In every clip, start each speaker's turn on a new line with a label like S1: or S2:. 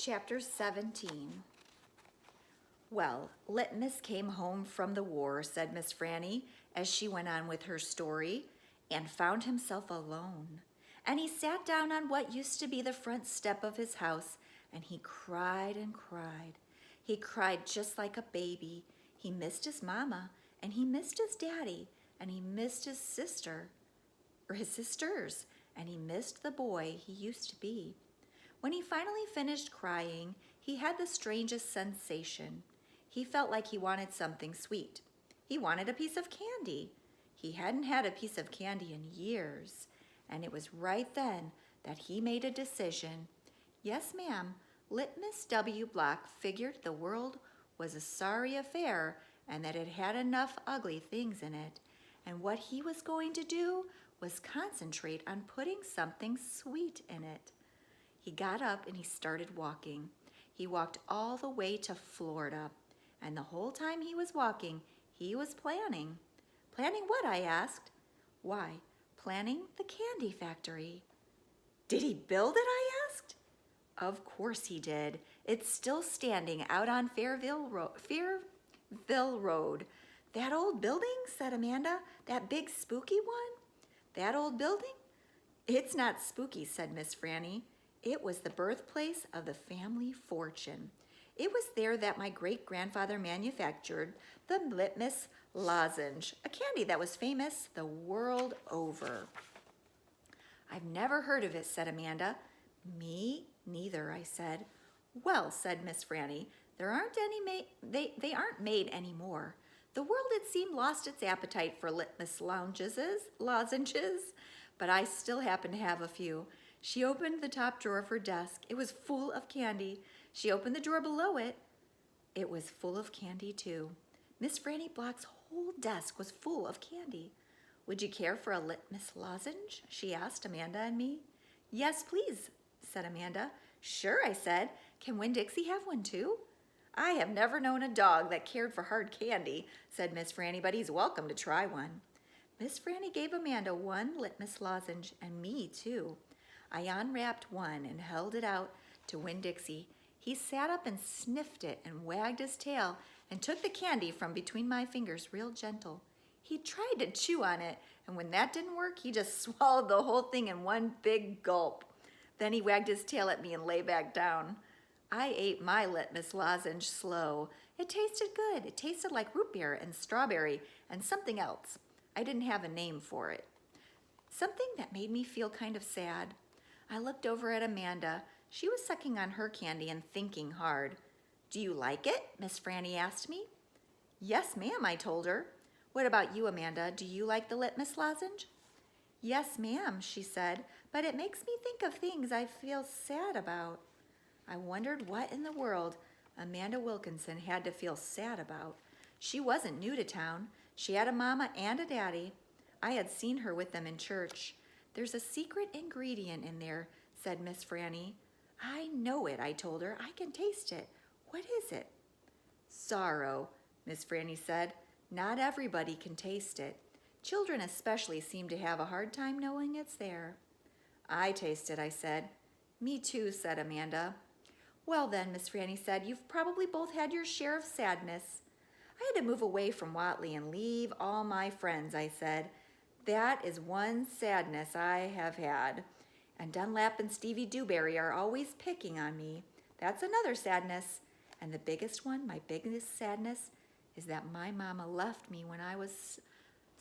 S1: Chapter 17. Well, Litmus came home from the war, said Miss Franny, as she went on with her story, and found himself alone. And he sat down on what used to be the front step of his house, and he cried and cried. He cried just like a baby. He missed his mama, and he missed his daddy, and he missed his sister, or his sisters, and he missed the boy he used to be. When he finally finished crying, he had the strangest sensation. He felt like he wanted something sweet. He wanted a piece of candy. He hadn't had a piece of candy in years, and it was right then that he made a decision. Yes, ma'am, Litmus W. Block figured the world was a sorry affair and that it had enough ugly things in it, and what he was going to do was concentrate on putting something sweet in it. He got up and he started walking. He walked all the way to Florida, and the whole time he was walking, he was planning. Planning what, I asked. Why, planning the candy factory. Did he build it, I asked. Of course he did. It's still standing out on Fairville Road. That old building, said Amanda, that big spooky one? That old building? It's not spooky, said Miss Franny. It was the birthplace of the family fortune. It was there that my great-grandfather manufactured the Litmus lozenge, a candy that was famous the world over. I've never heard of it, said Amanda. Me neither, I said. Well, said Miss Franny, there aren't any they aren't made anymore. The world, it seemed, lost its appetite for Litmus lozenges, but I still happen to have a few. She opened the top drawer of her desk. It was full of candy. She opened the drawer below it. It was full of candy, too. Miss Franny Block's whole desk was full of candy. Would you care for a Litmus lozenge? She asked Amanda and me. Yes, please, said Amanda. Sure, I said. Can Winn-Dixie have one, too? I have never known a dog that cared for hard candy, said Miss Franny, but he's welcome to try one. Miss Franny gave Amanda one Litmus lozenge, and me, too. I unwrapped one and held it out to Winn-Dixie. He sat up and sniffed it and wagged his tail and took the candy from between my fingers real gentle. He tried to chew on it, and when that didn't work, he just swallowed the whole thing in one big gulp. Then he wagged his tail at me and lay back down. I ate my Litmus lozenge slow. It tasted good. It tasted like root beer and strawberry and something else. I didn't have a name for it. Something that made me feel kind of sad. I looked over at Amanda. She was sucking on her candy and thinking hard. Do you like it? Miss Franny asked me. Yes, ma'am, I told her. What about you, Amanda? Do you like the Litmus lozenge? Yes, ma'am, she said, but it makes me think of things I feel sad about. I wondered what in the world Amanda Wilkinson had to feel sad about. She wasn't new to town. She had a mama and a daddy. I had seen her with them in church. There's a secret ingredient in there, said Miss Franny. I know it, I told her. I can taste it. What is it? Sorrow, Miss Franny said. Not everybody can taste it. Children especially seem to have a hard time knowing it's there. I taste it, I said. Me too, said Amanda. Well then, Miss Franny said, you've probably both had your share of sadness. I had to move away from Watley and leave all my friends, I said. That is one sadness I have had. And Dunlap and Stevie Dewberry are always picking on me. That's another sadness. And the biggest one, my biggest sadness, is that my mama left me when I was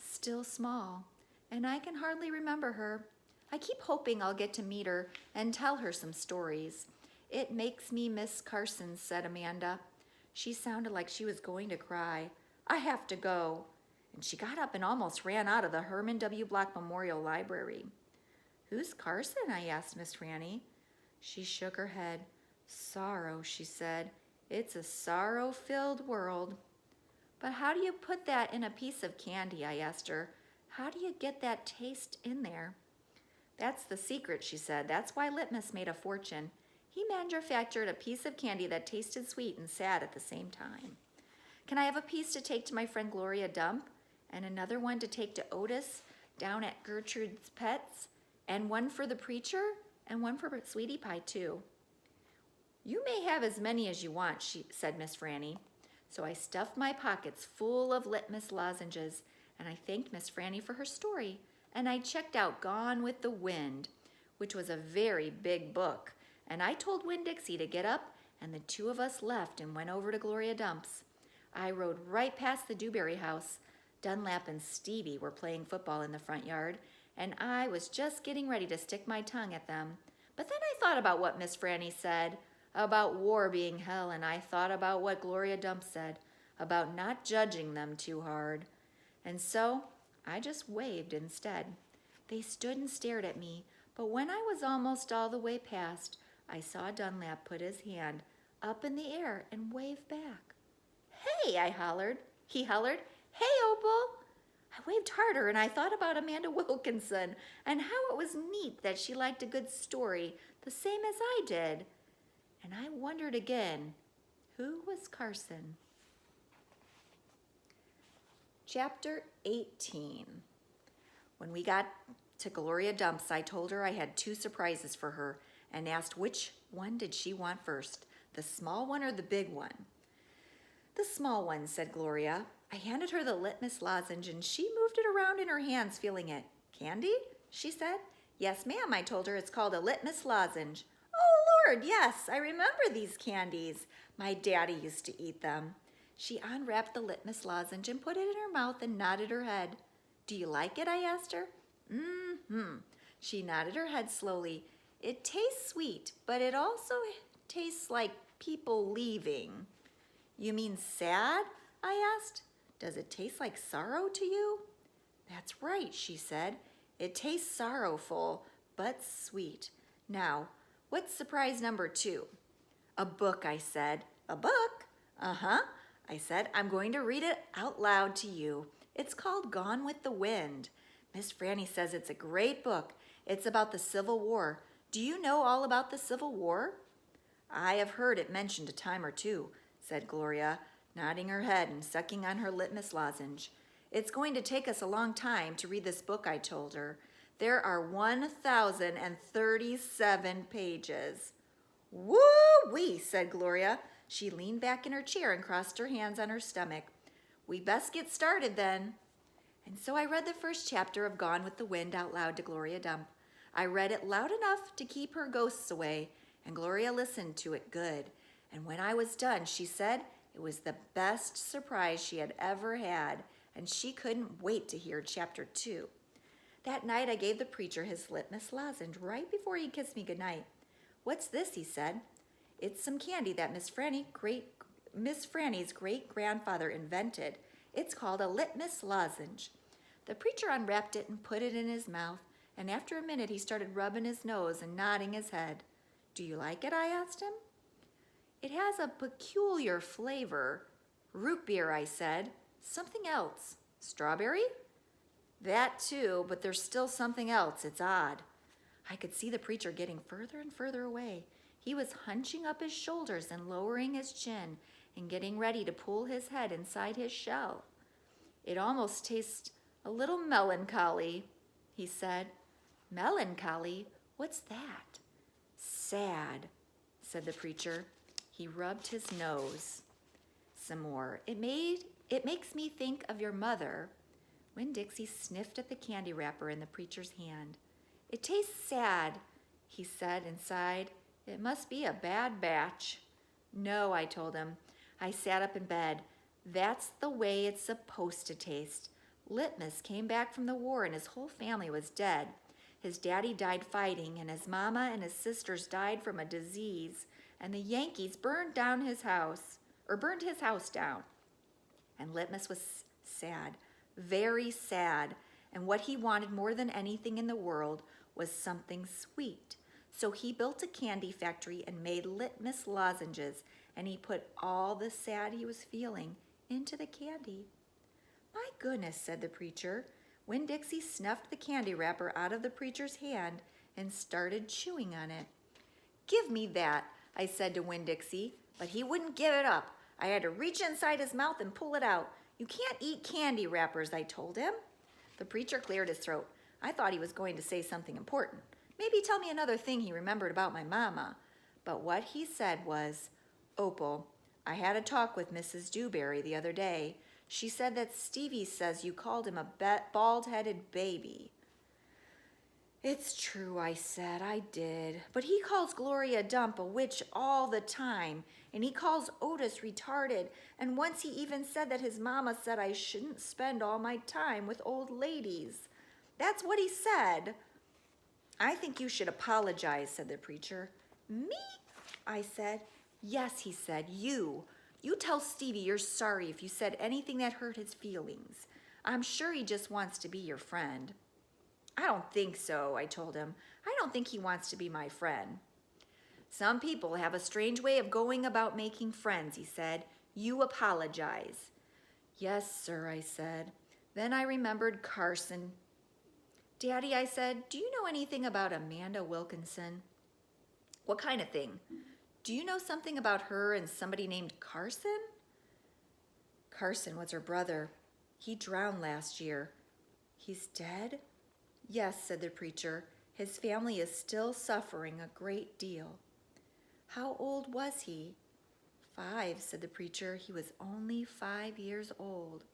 S1: still small. And I can hardly remember her. I keep hoping I'll get to meet her and tell her some stories. It makes me miss Carson, said Amanda. She sounded like she was going to cry. I have to go. And she got up and almost ran out of the Herman W. Block Memorial Library. Who's Carson? I asked Miss Franny. She shook her head. Sorrow, she said. It's a sorrow-filled world. But how do you put that in a piece of candy? I asked her. How do you get that taste in there? That's the secret, she said. That's why Litmus made a fortune. He manufactured a piece of candy that tasted sweet and sad at the same time. Can I have a piece to take to my friend Gloria Dump? And another one to take to Otis down at Gertrude's Pets? And one for the preacher? And one for Sweetie Pie, too. You may have as many as you want, said Miss Franny. So I stuffed my pockets full of litmus lozenges, and I thanked Miss Franny for her story, and I checked out Gone with the Wind, which was a very big book, and I told Winn-Dixie to get up, and the two of us left and went over to Gloria Dump's. I rode right past the Dewberry house. Dunlap and Stevie were playing football in the front yard, and I was just getting ready to stick my tongue at them. But then I thought about what Miss Franny said about war being hell, and I thought about what Gloria Dump said about not judging them too hard. And so I just waved instead. They stood and stared at me, but when I was almost all the way past, I saw Dunlap put his hand up in the air and wave back. Hey, He hollered, hey, Opal. I waved harder, and I thought about Amanda Wilkinson and how it was neat that she liked a good story the same as I did. And I wondered again, who was Carson? Chapter 18. When we got to Gloria Dump's, I told her I had 2 surprises for her and asked which one did she want first, the small one or the big one. The small one, said Gloria. I handed her the litmus lozenge and she moved it around in her hands, feeling it. Candy? She said. Yes, ma'am, I told her. It's called a litmus lozenge. Oh, Lord, yes, I remember these candies. My daddy used to eat them. She unwrapped the litmus lozenge and put it in her mouth and nodded her head. Do you like it? I asked her. Mm-hmm. She nodded her head slowly. It tastes sweet, but it also tastes like people leaving. You mean sad? I asked. Does it taste like sorrow to you? That's right, she said. It tastes sorrowful, but sweet. Now, what's surprise number 2? A book, I said. A book? Uh-huh. I said, I'm going to read it out loud to you. It's called Gone with the Wind. Miss Franny says it's a great book. It's about the Civil War. Do you know all about the Civil War? I have heard it mentioned a time or two, said Gloria, nodding her head and sucking on her litmus lozenge. It's going to take us a long time to read this book, I told her. There are 1,037 pages. Woo-wee, said Gloria. She leaned back in her chair and crossed her hands on her stomach. We best get started then. And so I read the first chapter of Gone with the Wind out loud to Gloria Dump. I read it loud enough to keep her ghosts away, and Gloria listened to it good. And when I was done, she said it was the best surprise she had ever had, and she couldn't wait to hear chapter 2. That night, I gave the preacher his litmus lozenge right before he kissed me goodnight. What's this? He said. It's some candy that Miss Franny's great-grandfather invented. It's called a litmus lozenge. The preacher unwrapped it and put it in his mouth, and after a minute he started rubbing his nose and nodding his head. Do you like it? I asked him. It has a peculiar flavor. Root beer, I said. Something else. Strawberry? That too, but there's still something else. It's odd. I could see the preacher getting further and further away. He was hunching up his shoulders and lowering his chin and getting ready to pull his head inside his shell. It almost tastes a little melancholy, he said. Melancholy? What's that? Sad, said the preacher. He rubbed his nose some more. It makes me think of your mother. Winn-Dixie sniffed at the candy wrapper in the preacher's hand. It tastes sad, he said and sighed. It must be a bad batch. No, I told him. I sat up in bed. That's the way it's supposed to taste. Litmus came back from the war and his whole family was dead. His daddy died fighting and his mama and his sisters died from a disease, and the Yankees burned his house down. And Litmus was sad, very sad, and what he wanted more than anything in the world was something sweet. So he built a candy factory and made litmus lozenges, and he put all the sad he was feeling into the candy. My goodness, said the preacher. Winn-Dixie snuffed the candy wrapper out of the preacher's hand and started chewing on it. Give me that, I said to Winn-Dixie, but he wouldn't give it up. I had to reach inside his mouth and pull it out. You can't eat candy wrappers, I told him. The preacher cleared his throat. I thought he was going to say something important. Maybe tell me another thing he remembered about my mama. But what he said was, "Opal, I had a talk with Mrs. Dewberry the other day. She said that Stevie says you called him a bald-headed baby." "It's true," I said, "I did. But he calls Gloria Dump a witch all the time, and he calls Otis retarded, and once he even said that his mama said I shouldn't spend all my time with old ladies. That's what he said." "I think you should apologize," said the preacher. "Me?" I said. "Yes," he said, you. You tell Stevie you're sorry if you said anything that hurt his feelings. I'm sure he just wants to be your friend." "I don't think so," I told him. "I don't think he wants to be my friend." "Some people have a strange way of going about making friends," he said. "You apologize." "Yes, sir," I said. Then I remembered Carson. "Daddy," I said, "do you know anything about Amanda Wilkinson?" "What kind of thing? Do you know something about her and somebody named Carson?" "Carson was her brother. He drowned last year." "He's dead?" "Yes," said the preacher. "His family is still suffering a great deal." "How old was he?" "5," said the preacher. "He was only 5 years old."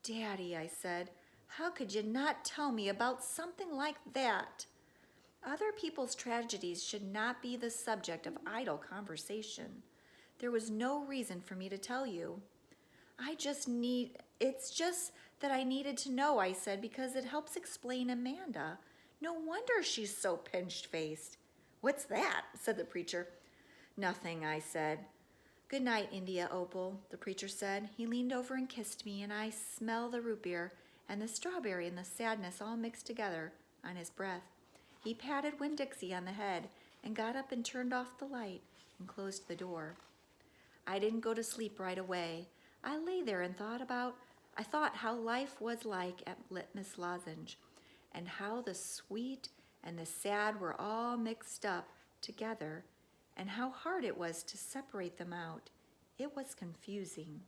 S1: "Daddy," I said, "how could you not tell me about something like that?" Other people's tragedies should not be the subject of idle conversation. There was no reason for me to tell you. It's just that I needed to know," I said, "because it helps explain Amanda. No wonder she's so pinched-faced." "What's that?" said the preacher. "Nothing," I said. "Good night, India Opal," the preacher said. He leaned over and kissed me, and I smell the root beer and the strawberry and the sadness all mixed together on his breath. He patted Winn-Dixie on the head and got up and turned off the light and closed the door. I didn't go to sleep right away. I lay there and I thought how life was like at Litmus Lozenge, and how the sweet and the sad were all mixed up together, and how hard it was to separate them out. It was confusing.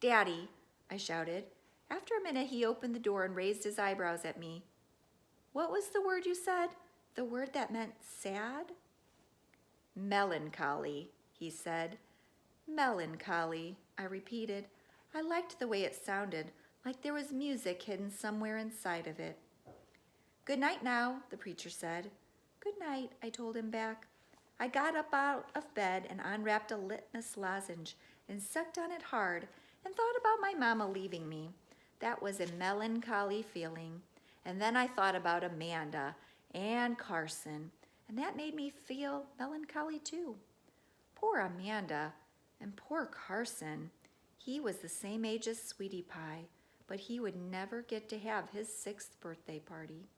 S1: "Daddy," I shouted. After a minute, he opened the door and raised his eyebrows at me. "What was the word you said? The word that meant sad?" "Melancholy," he said. "Melancholy," I repeated. I liked the way it sounded, like there was music hidden somewhere inside of it. "Good night now," the preacher said. "Good night," I told him back. I got up out of bed and unwrapped a litmus lozenge and sucked on it hard and thought about my mama leaving me. That was a melancholy feeling. And then I thought about Amanda and Carson, and that made me feel melancholy too. Poor Amanda and poor Carson. He was the same age as Sweetie Pie, but he would never get to have his 6th birthday party.